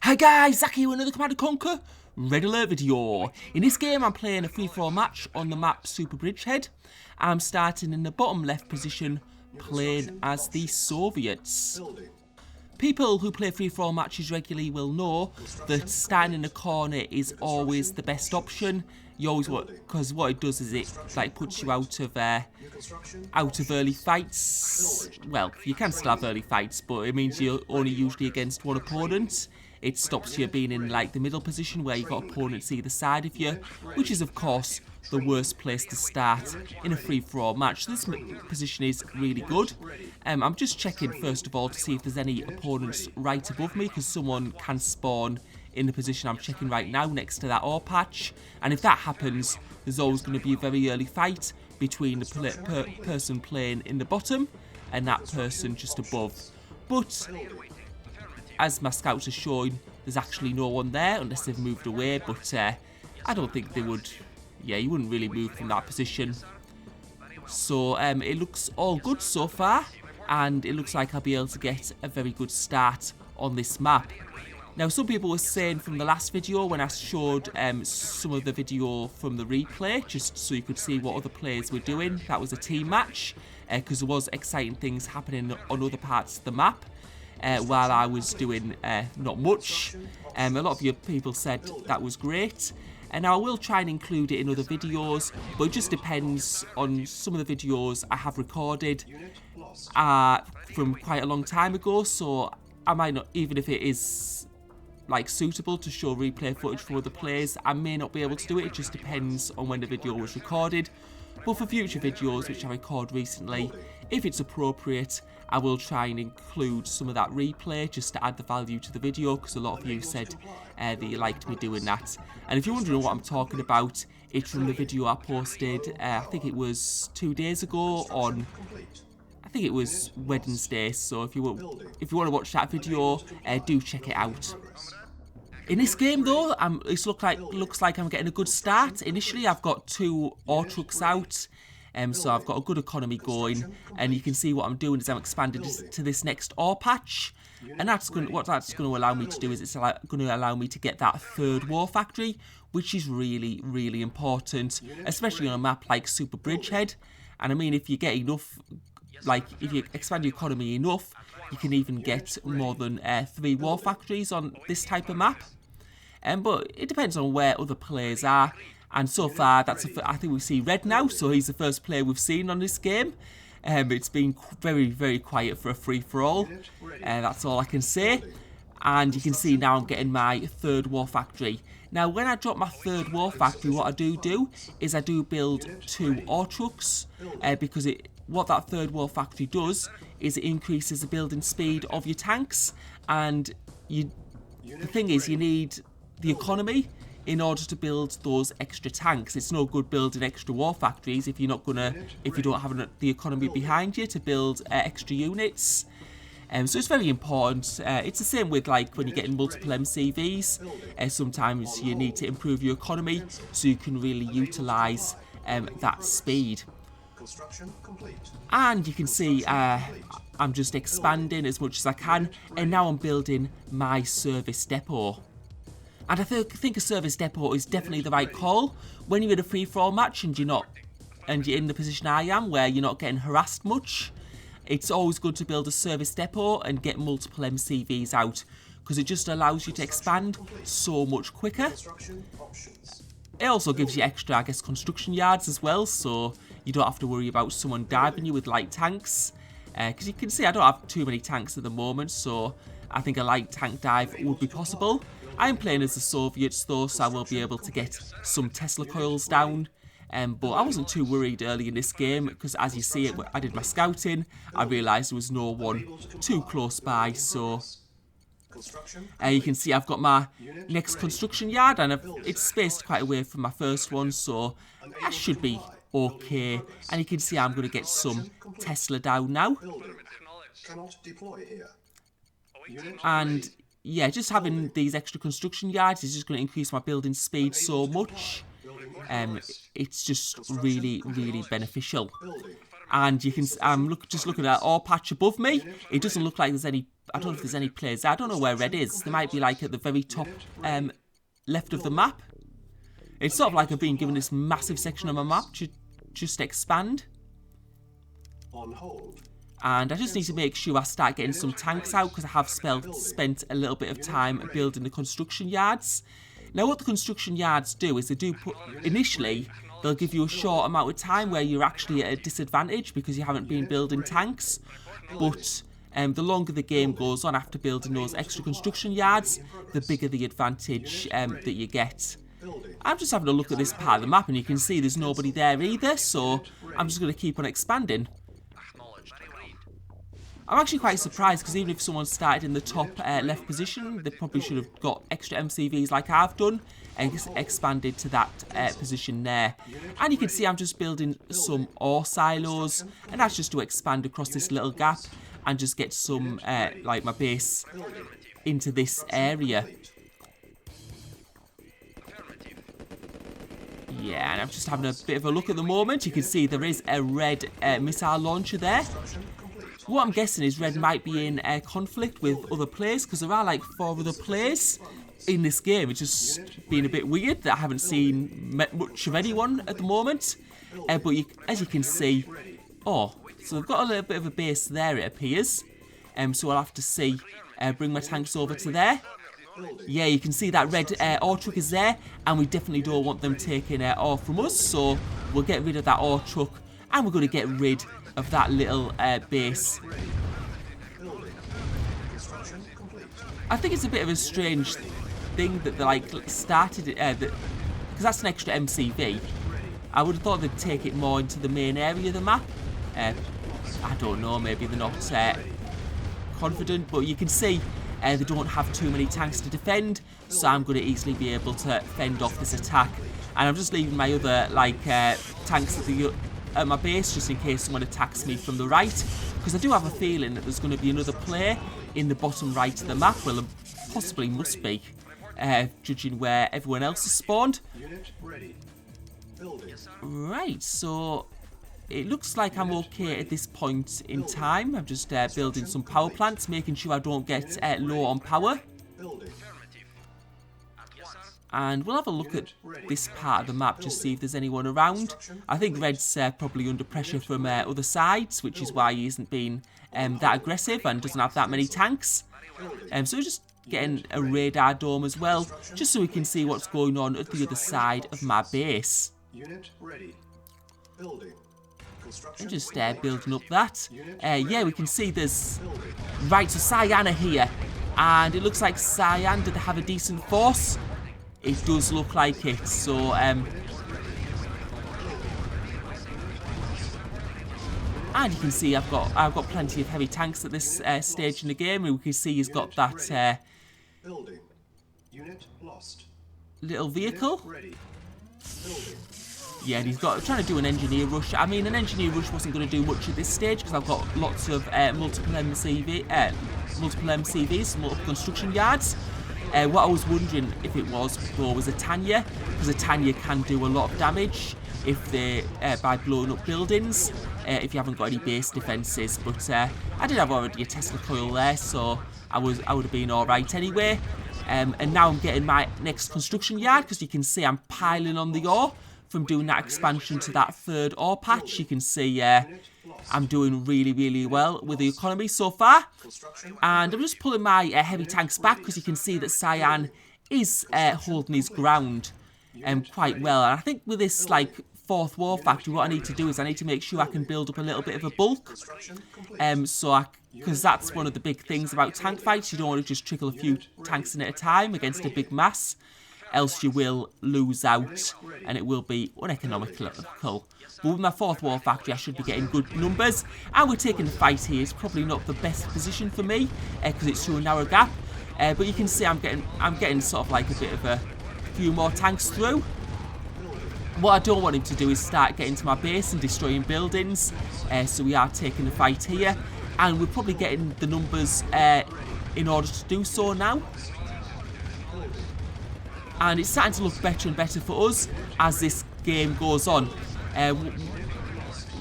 Hi guys, Zach here with another Command & Conquer Red Alert video. In this game I'm playing a free-for-all match on the map Super Bridgehead. I'm starting in the bottom left position, playing as the Soviets. People who play free-for-all matches regularly will know that standing in the corner is always the best option. You always want, because what it does is it like puts you out of early fights. Well, you can still have early fights, but it means you're only usually against one opponent. It stops you being in like the middle position where you've got opponents either side of you, which is of course the worst place to start in a free-for-all match. This position is really good. I'm just checking first of all to see if there's any opponents right above me, because someone can spawn in the position I'm checking right now next to that ore patch, and if that happens there's always going to be a very early fight between the person playing in the bottom and that person just above. But as my scouts are showing, there's actually no one there unless they've moved away, but I don't think they would. Yeah, you wouldn't really move from that position. So it looks all good so far, and it looks like I'll be able to get a very good start on this map. Now, some people were saying from the last video when I showed some of the video from the replay, just so you could see what other players were doing, that was a team match, because there was exciting things happening on other parts of the map. While I was doing not much. A lot of you people said that was great, and now I will try and include it in other videos, but it just depends on some of the videos I have recorded from quite a long time ago, so I might not, even if it is like suitable to show replay footage from other players, I may not be able to do it. It just depends on when the video was recorded. But for future videos which I record recently, if it's appropriate, I will try and include some of that replay just to add the value to the video, because a lot of you said that you liked me doing that. And if you're wondering what I'm talking about, it's from the video I posted, I think it was 2 days ago on, I think it was Wednesday, so if you want to watch that video, do check it out. In this game though, it looks like I'm getting a good start. Initially I've got 2 ore trucks out, so I've got a good economy going, and you can see what I'm doing is I'm expanding to this next ore patch, and what that's going to allow me to do is it's going to allow me to get that 3rd war factory, which is really, really important, especially on a map like Super Bridgehead. And I mean, if you get enough, like if you expand your economy enough, you can even get more than 3 war factories on this type of map. But it depends on where other players are. And so far, I think we see Red now, so he's the first player we've seen on this game. It's been very, very quiet for a free-for-all. That's all I can say. And you can see now I'm getting my 3rd war factory. Now, when I drop my 3rd war factory, what I do is I do build 2 ore trucks, because what that 3rd war factory does is it increases the building speed of your tanks. And the thing is, you need the economy in order to build those extra tanks. It's no good building extra war factories if you don't have the economy behind you to build extra units. So it's very important. It's the same with like when you're getting multiple MCVs. Sometimes you need to improve your economy so you can really utilise that speed. And you can see I'm just expanding as much as I can, and now I'm building my service depot. And I think a service depot is definitely the right call when you're in a free-for-all match and you're in the position I am where you're not getting harassed much. It's always good to build a service depot and get multiple MCVs out, because it just allows you to expand so much quicker. It also gives you extra, I guess, construction yards as well, so you don't have to worry about someone diving you with light tanks. Because you can see I don't have too many tanks at the moment, so I think a light tank dive would be possible. I'm playing as the Soviets though, so I will be able to get some Tesla coils down. But I wasn't too worried early in this game, because as you see, I did my scouting, I realised there was no one too close by, so you can see I've got my next construction yard, and it's spaced quite away from my first one, so that should be okay. And you can see I'm going to get some Tesla down now. And yeah, just having these extra construction yards is just going to increase my building speed so much. It's just really, really beneficial. And you can, just looking at that ore patch above me, it doesn't look like there's any I don't know if there's any players. I don't know where red is. They might be like at the very top left of the map. It's sort of like I've been given this massive section of my map to just expand. On hold. And I just need to make sure I start getting some tanks out because I have spent a little bit of time building the construction yards. Now what the construction yards do is they do put, initially, they'll give you a short amount of time where you're actually at a disadvantage because you haven't been building tanks. But the longer the game goes on after building those extra construction yards, the bigger the advantage that you get. I'm just having a look at this part of the map and you can see there's nobody there either, so I'm just going to keep on expanding. I'm actually quite surprised because even if someone started in the top left position, they probably should have got extra MCVs like I've done and expanded to that position there. And you can see I'm just building some ore silos, and that's just to expand across this little gap and just get some, like my base into this area. Yeah, and I'm just having a bit of a look at the moment. You can see there is a red missile launcher there. What I'm guessing is red might be in conflict with other players because there are like 4 other players in this game. It's just been a bit weird that I haven't seen much of anyone at the moment. But as you can see, so they've got a little bit of a base there, it appears. So I'll have to see, bring my tanks over to there. Yeah, you can see that red ore truck is there, and we definitely don't want them taking ore from us. So we'll get rid of that ore truck, and we're going to get rid of that little base. I think it's a bit of a strange thing that they like started it, because that's an extra MCV. I would have thought they'd take it more into the main area of the map. I don't know, maybe they're not confident, but you can see they don't have too many tanks to defend, so I'm going to easily be able to fend off this attack. And I'm just leaving my other tanks at my base just in case someone attacks me from the right, because I do have a feeling that there's going to be another player in the bottom right of the map. Well, there possibly must be, judging where everyone else is spawned. Right, so it looks like I'm okay at this point in time. I'm just building some power plants, making sure I don't get low on power. And we'll have a look at this part of the map, just see if there's anyone around. I think red's probably under pressure from other sides, which is why he isn't being that aggressive and doesn't have that many tanks. So we're just getting a radar dome as well, just so we can see what's going on at the other side of my base. I'm just building up that. Yeah, we can see there's... Right, so cyan are here. And it looks like cyan, did they have a decent force? It does look like it, so and you can see I've got plenty of heavy tanks at this stage in the game, and we can see he's got that little vehicle. Yeah, and he's trying to do an engineer rush. I mean, an engineer rush wasn't going to do much at this stage because I've got lots of multiple MCVs, multiple construction yards. What I was wondering if it was a Tanya, because a Tanya can do a lot of damage if they by blowing up buildings if you haven't got any base defences. But I did have already a Tesla coil there, so I would have been all right anyway. And now I'm getting my next construction yard because you can see I'm piling on the ore from doing that expansion to that 3rd ore patch. You can see I'm doing really, really well with the economy so far. And I'm just pulling my heavy tanks back because you can see that cyan is holding his ground quite well. And I think with this 4th war factory, what I need to do is I need to make sure I can build up a little bit of a bulk. Because that's one of the big things about tank fights. You don't want to just trickle a few tanks in at a time against a big mass, else you will lose out and it will be uneconomical. But with my 4th war factory, I should be getting good numbers. And we're taking the fight here. It's probably not the best position for me because it's through a narrow gap. But you can see I'm getting sort of like a bit of a few more tanks through. What I don't want him to do is start getting to my base and destroying buildings. So we are taking the fight here. And we're probably getting the numbers in order to do so now. And it's starting to look better and better for us as this game goes on.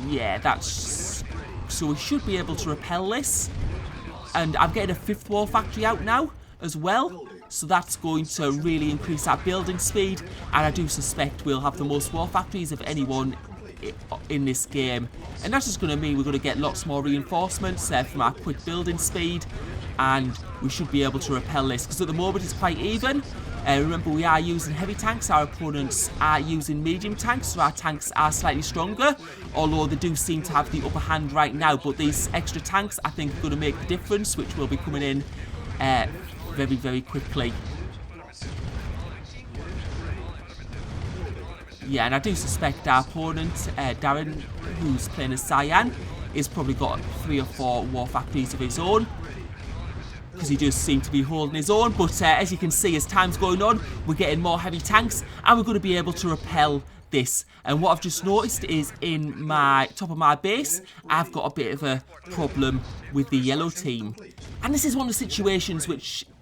Yeah, that's... So we should be able to repel this. And I'm getting a 5th war factory out now as well. So that's going to really increase our building speed. And I do suspect we'll have the most war factories of anyone in this game. And that's just going to mean we're going to get lots more reinforcements from our quick building speed. And we should be able to repel this. Because at the moment it's quite even. Remember, we are using heavy tanks. Our opponents are using medium tanks. So our tanks are slightly stronger. Although they do seem to have the upper hand right now. But these extra tanks, I think, are going to make the difference. Which will be coming in very, very quickly. Yeah, and I do suspect our opponent, Darren, who's playing as Cyan, is probably got 3 or 4 war factories of his own. Because he does seem to be holding his own. But as you can see, as time's going on, we're getting more heavy tanks. And we're going to be able to repel this. And what I've just noticed is in my top of my base, I've got a bit of a problem with the yellow team. And this is one of the situations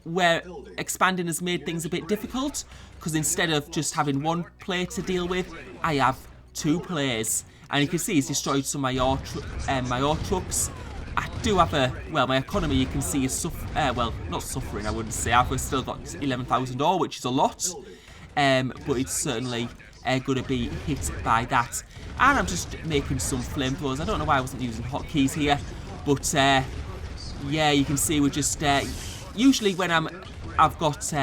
where expanding has made things a bit difficult. Because instead of just having 1 player to deal with, I have 2 players. And you can see he's destroyed some of my ore trucks. I do have my economy, you can see, is not suffering, I wouldn't say. I've still got 11,000 ore, which is a lot. But it's certainly going to be hit by that. And I'm just making some flamethrowers. I don't know why I wasn't using hotkeys here. But, yeah, you can see we're just... usually when I've got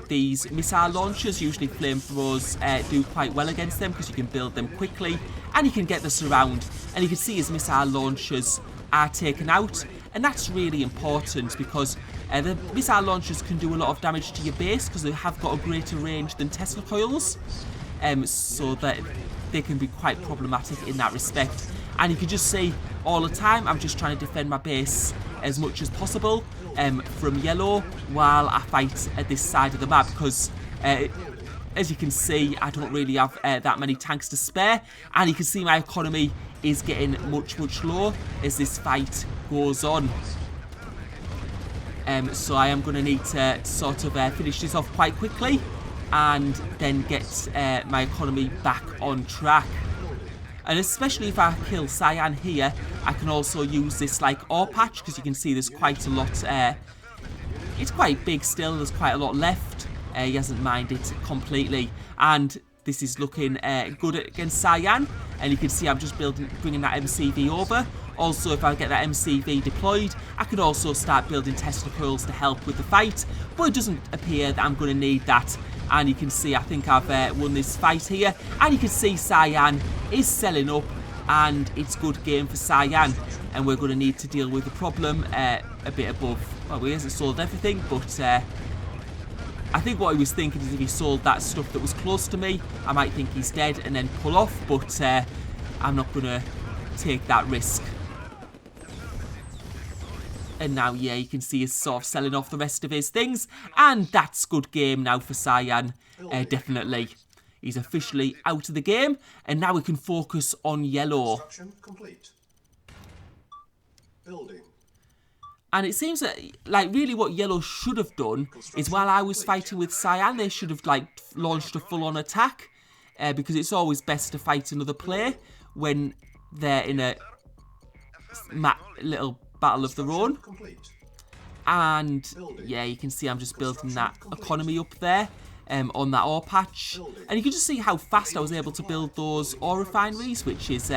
these missile launchers, usually flamethrowers do quite well against them. Because you can build them quickly. And you can get the surround. And you can see his missile launchers are taken out, and that's really important because the missile launchers can do a lot of damage to your base because they have got a greater range than Tesla coils, so that they can be quite problematic in that respect. And you can just see all the time I'm just trying to defend my base as much as possible from yellow while I fight at this side of the map because as you can see, I don't really have that many tanks to spare, and you can see my economy is getting much, much lower as this fight goes on. So I am going to need to sort of finish this off quite quickly and then get my economy back on track. And especially if I kill Cyan here, I can also use this like ore patch because you can see there's quite a lot. It's quite big still, there's quite a lot left. He hasn't minded completely, and this is looking good against Cyan. And you can see I'm just bringing that MCV over. Also, if I get that MCV deployed, I can also start building Tesla coils to help with the fight. But it doesn't appear that I'm going to need that. And you can see I think I've won this fight here. And you can see Cyan is selling up, and it's good game for Cyan. And we're going to need to deal with the problem a bit above. Well, he hasn't sold everything, but... I think what he was thinking is if he sold that stuff that was close to me, I might think he's dead and then pull off, but I'm not going to take that risk. And now, yeah, you can see he's sort of selling off the rest of his things, and that's good game now for Cyan, definitely. He's officially out of the game, and now we can focus on yellow. Construction complete. Building. And it seems that, like, really what yellow should have done is while I was fighting with Cyan, they should have, like, launched a full-on attack. Because it's always best to fight another player when they're in a little battle of their own. And, yeah, you can see I'm just building that economy up there on that ore patch. And you can just see how fast I was able to build those ore refineries, which is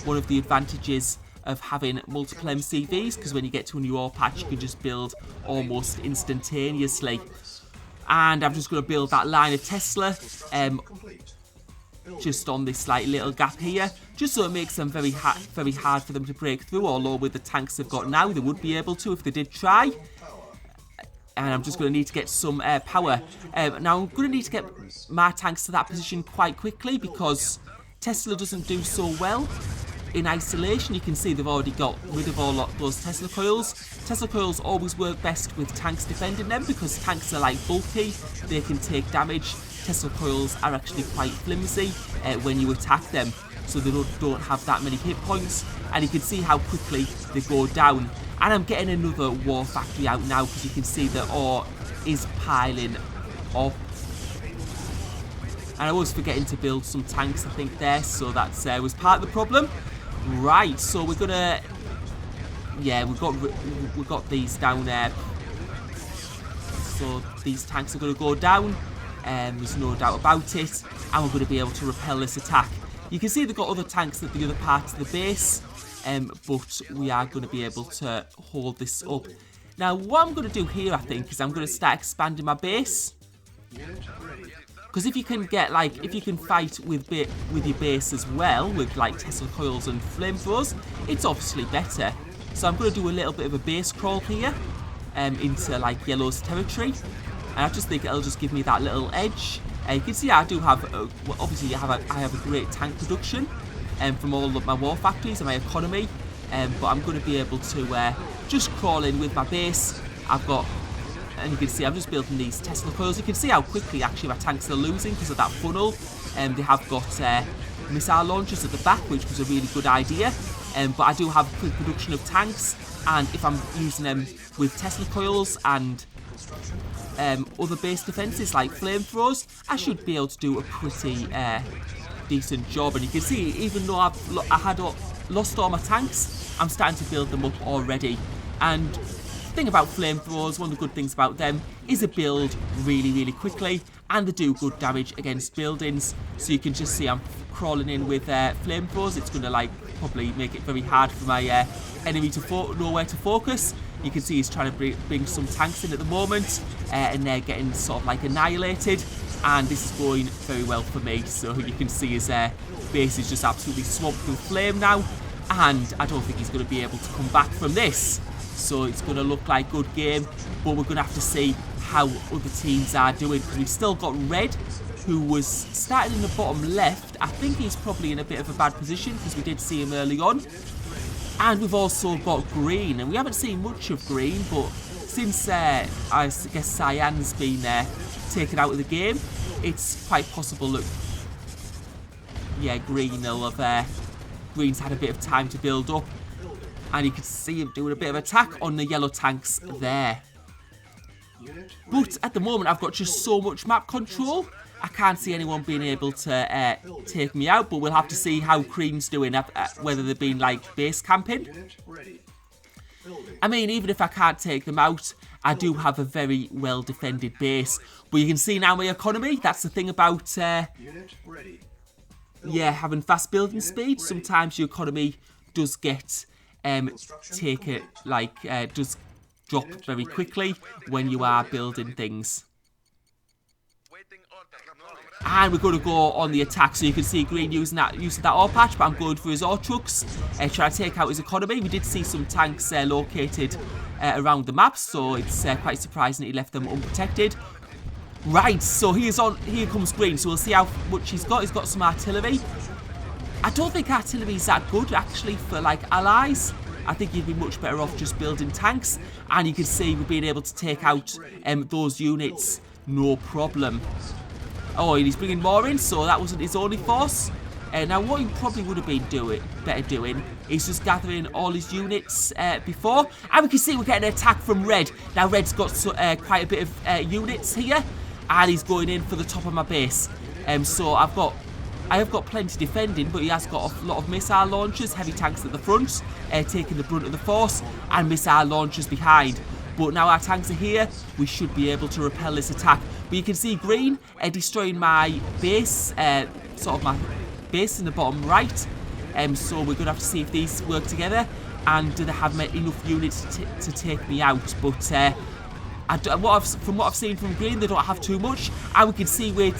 one of the advantages of having multiple MCVs, because when you get to a new ore patch, you can just build almost instantaneously. And I'm just going to build that line of Tesla just on this like little gap here, just so it makes them very hard for them to break through. Although with the tanks they've got now, they would be able to if they did try. And I'm just going to need to get some power. Now I'm going to need to get my tanks to that position quite quickly because Tesla doesn't do so well in isolation. You can see they've already got rid of all those Tesla coils. Tesla coils always work best with tanks defending them because tanks are like bulky, they can take damage. Tesla coils are actually quite flimsy when you attack them, so they don't have that many hit points, and you can see how quickly they go down. And I'm getting another war factory out now because you can see the ore is piling up. And I was forgetting to build some tanks, I think, there, so that was part of the problem. Right, so we're yeah, we've got these down there. So these tanks are going to go down. There's no doubt about it. And we're going to be able to repel this attack. You can see they've got other tanks at the other parts of the base. But we are going to be able to hold this up. Now, what I'm going to do here, I think, is I'm going to start expanding my base. Because if you can get, like, if you can fight with your base as well, with, like, Tesla coils and flamethrowers, it's obviously better. So I'm going to do a little bit of a base crawl here, into, like, Yellow's territory. And I just think it'll just give me that little edge. You can see I do have, well, obviously I have a great tank production, from all of my war factories and my economy. But I'm going to be able to just crawl in with my base. I've got, and you can see I'm just building these Tesla coils. You can see how quickly actually my tanks are losing because of that funnel. They have got missile launchers at the back, which was a really good idea. But I do have a quick production of tanks, and if I'm using them with Tesla coils and other base defences like flamethrowers, I should be able to do a pretty decent job. And you can see, even though I had lost all my tanks, I'm starting to build them up already. And the thing about flamethrowers, one of the good things about them is they build really, really quickly, and they do good damage against buildings. So you can just see I'm crawling in with flamethrowers. It's going to, like, probably make it very hard for my enemy to know where to focus. You can see he's trying to bring some tanks in at the moment, and they're getting sort of like annihilated. And this is going very well for me. So you can see his base is just absolutely swamped with flame now, and I don't think he's going to be able to come back from this. So it's going to look like good game, but we're going to have to see how other teams are doing, because we've still got Red, who was starting in the bottom left. I think he's probably in a bit of a bad position because we did see him early on. And we've also got Green, and we haven't seen much of Green, but since I guess Cyan's been taken out of the game, it's quite possible that, yeah, Green will have, Green's had a bit of time to build up, and you can see him doing a bit of attack on the yellow tanks there. But at the moment, I've got just so much map control, I can't see anyone being able to take me out, but we'll have to see how Green's doing, whether they've been, like, base camping. I mean, even if I can't take them out, I do have a very well-defended base. But you can see now my economy, that's the thing about, yeah, having fast building speed. Sometimes your economy does get, does drop very quickly when you are building things. And we're going to go on the attack. So you can see Green using that ore patch, but I'm going for his ore trucks, trying to take out his economy. We did see some tanks located around the map, so it's quite surprising that he left them unprotected. Right, so here comes Green, so we'll see how much he's got. He's got some artillery. I don't think artillery is that good, actually, for, like, allies. I think you'd be much better off just building tanks. And you can see we're being able to take out those units, no problem. Oh, and he's bringing more in, so that wasn't his only force. Now, what he probably would have been better doing is just gathering all his units before. And we can see we're getting an attack from Red. Now, Red's got quite a bit of units here, and he's going in for the top of my base. So I have got plenty defending, but he has got a lot of missile launchers, heavy tanks at the front, taking the brunt of the force, and missile launchers behind. But now our tanks are here, we should be able to repel this attack. But you can see Green destroying my base, sort of my base in the bottom right. So we're going to have to see if these work together, and do they have enough units to take me out. But from what I've seen from Green, they don't have too much. And we can see we're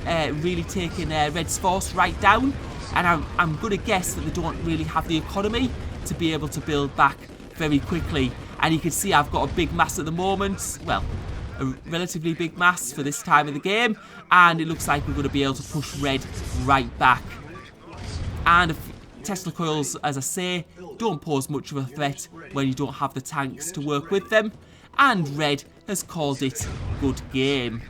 really taking Red's force right down. And I'm going to guess that they don't really have the economy to be able to build back very quickly. And you can see I've got a big mass at the moment. Well, a relatively big mass for this time of the game. And it looks like we're going to be able to push Red right back. And Tesla coils, as I say, don't pose much of a threat when you don't have the tanks to work with them. And Red has called it good game.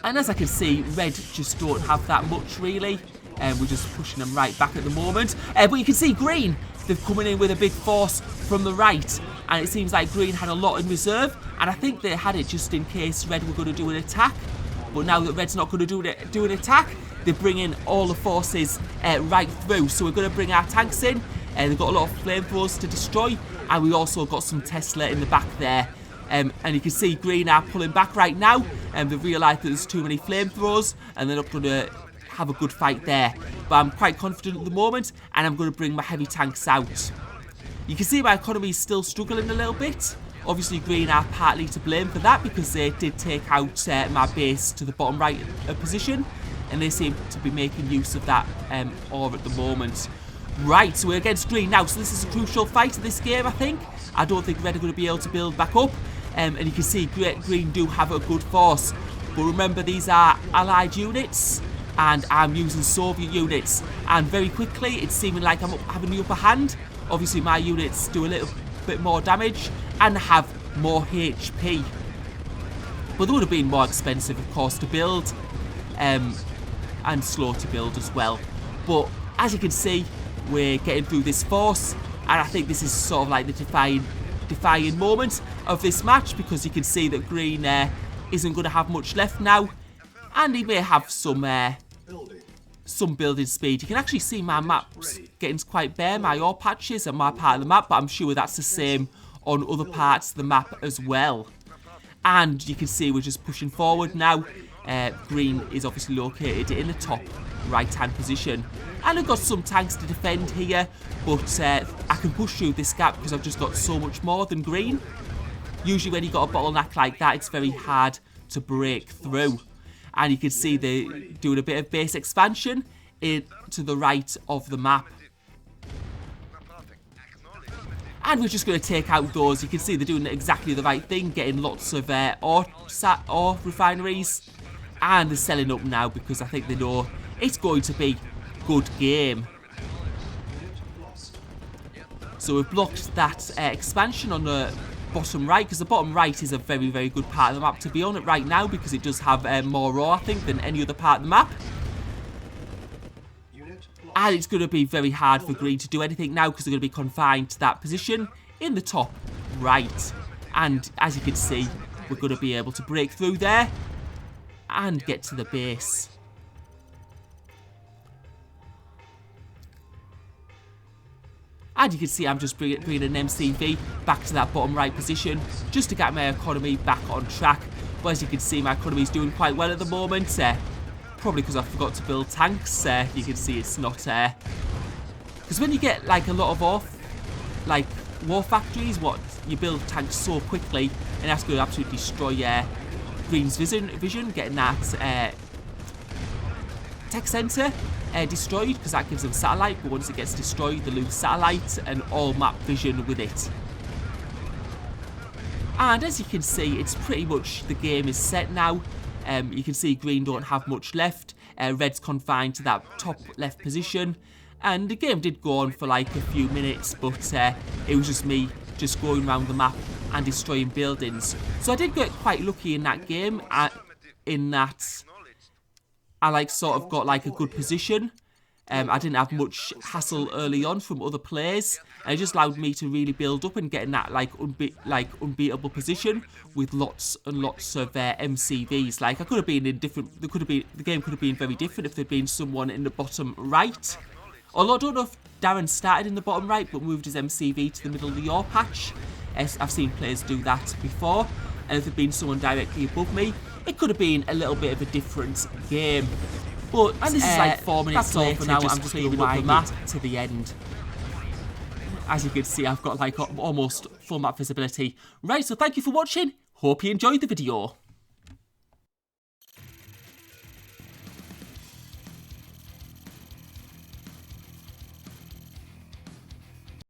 And as I can see, Red just don't have that much, really. We're just pushing them right back at the moment. But you can see Green, they're coming in with a big force from the right. And it seems like Green had a lot in reserve. And I think they had it just in case Red were going to do an attack. But now that Red's not going to do an attack, they're bringing all the forces right through. So we're going to bring our tanks in. and they've got a lot of flamethrowers to destroy, and we also got some Tesla in the back there. And you can see green are pulling back right now, and they've realised that there's too many flamethrowers, and they're not going to have a good fight there. But I'm quite confident at the moment, and I'm going to bring my heavy tanks out. You can see my economy is still struggling a little bit. Obviously, green are partly to blame for that because they did take out my base to the bottom right position, and they seem to be making use of that ore at the moment. Right, so we're against green now, so this is a crucial fight in this game, I think. I don't think red are going to be able to build back up, and you can see green do have a good force. But remember, these are allied units, and I'm using Soviet units, and very quickly it's seeming like I'm having the upper hand. Obviously, my units do a little bit more damage and have more HP. But they would have been more expensive, of course, to build, and slow to build as well. But as you can see, we're getting through this force, and I think this is sort of like the defining moment of this match, because you can see that green isn't going to have much left now, and he may have some building speed. You can actually see my map's getting quite bare, my ore patches and my part of the map, but I'm sure that's the same on other parts of the map as well. And you can see we're just pushing forward now. Green is obviously located in the top right hand position, and I've got some tanks to defend here, but I can push through this gap because I've just got so much more than green. Usually when you've got a bottleneck like that, it's very hard to break through. And you can see they're doing a bit of base expansion to the right of the map. And we're just going to take out those. You can see they're doing exactly the right thing, getting lots of ore refineries. And they're selling up now because I think they know it's going to be a good game. So we've blocked that expansion on the bottom right, because the bottom right is a very, very good part of the map to be on it right now, because it does have more ore, I think, than any other part of the map. And it's going to be very hard for green to do anything now because they're going to be confined to that position in the top right. And as you can see, we're going to be able to break through there and get to the base. And you can see I'm just bringing an MCV back to that bottom right position just to get my economy back on track. But as you can see, my economy is doing quite well at the moment. Probably because I forgot to build tanks. You can see it's not... Because when you get like a lot of war factories, you build tanks so quickly, and that's going to absolutely destroy green's vision, getting that tech centre destroyed, because that gives them satellite, but once it gets destroyed they lose satellite and all map vision with it. And as you can see, it's pretty much the game is set now. You can see green don't have much left, red's confined to that top left position, and the game did go on for like a few minutes, but it was just me just going around the map and destroying buildings. So I did get quite lucky in that game, in that I sort of got like a good position. I didn't have much hassle early on from other players, and it just allowed me to really build up and get in that unbeatable position with lots and lots of MCVs. Like I could have been in different. The game could have been very different if there'd been someone in the bottom right. Although I don't know if Darren started in the bottom right but moved his MCV to the middle of the ore patch. I've seen players do that before, and if there'd been someone directly above me, it could have been a little bit of a different game. But and this is like 4 minutes later, for now. I'm just clearing up the map to the end. As you can see, I've got like almost full map visibility. Right, so thank you for watching. Hope you enjoyed the video.